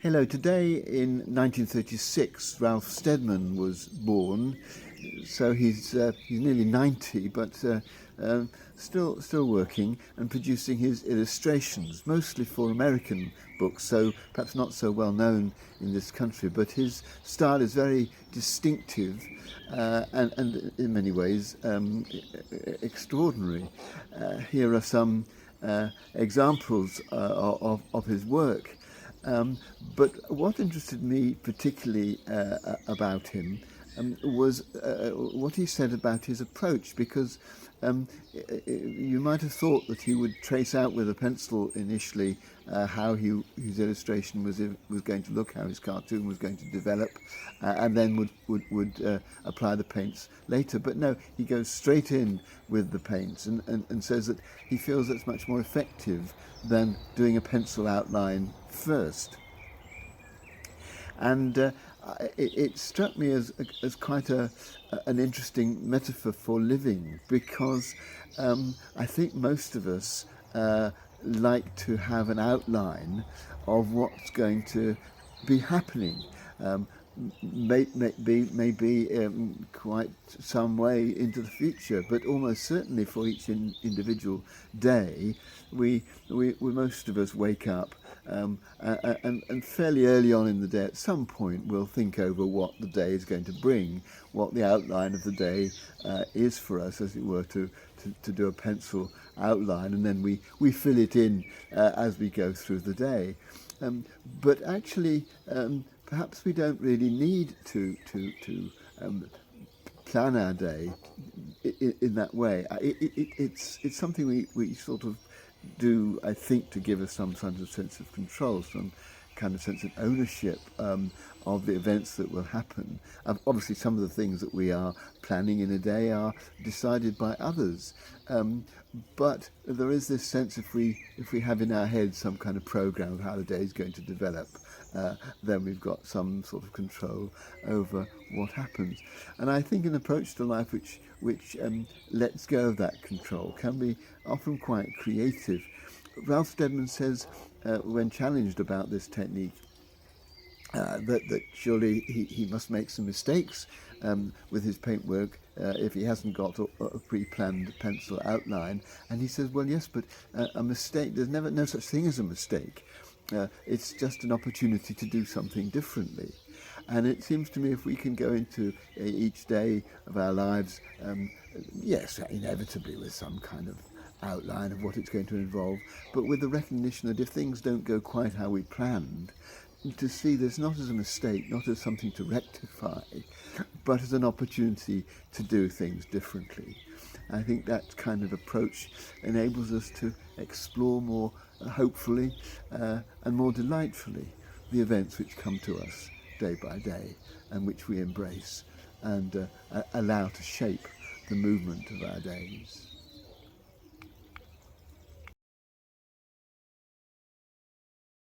Hello, today in 1936, Ralph Steadman was born. So he's nearly 90, but still working and producing his illustrations, mostly for American books, so perhaps not so well known in this country. But his style is very distinctive and in many ways extraordinary. Here are some examples of his work. But what interested me particularly about him was what he said about his approach, because you might have thought that he would trace out with a pencil initially how his illustration was going to look, how his cartoon was going to develop, and then would apply the paints later. But no, he goes straight in with the paints and says that he feels that's much more effective than doing a pencil outline first. And it struck me as quite an interesting metaphor for living, because I think most of us like to have an outline of what's going to be happening. Maybe quite some way into the future, but almost certainly for each individual day, we most of us wake up and fairly early on in the day, at some point, we'll think over what the day is going to bring, what the outline of the day is for us, as it were, to do a pencil outline, and then we fill it in as we go through the day. But actually, perhaps we don't really need to plan our day in that way. It's something we sort of do, I think, to give us some kind of sense of control, some kind of sense of ownership of the events that will happen. Obviously, some of the things that we are planning in a day are decided by others. But there is this sense, if we have in our head some kind of program of how the day is going to develop, then we've got some sort of control over what happens. And I think an approach to life which lets go of that control can be often quite creative. Ralph Steadman says, when challenged about this technique, that surely he must make some mistakes with his paintwork if he hasn't got a pre-planned pencil outline. And he says, well, yes, but a mistake, there's never no such thing as a mistake. It's just an opportunity to do something differently. And it seems to me, if we can go into each day of our lives, yes, inevitably with some kind of outline of what it's going to involve, but with the recognition that if things don't go quite how we planned, to see this not as a mistake, not as something to rectify, but as an opportunity to do things differently. I think that kind of approach enables us to explore more hopefully and more delightfully the events which come to us day by day, and which we embrace and allow to shape the movement of our days.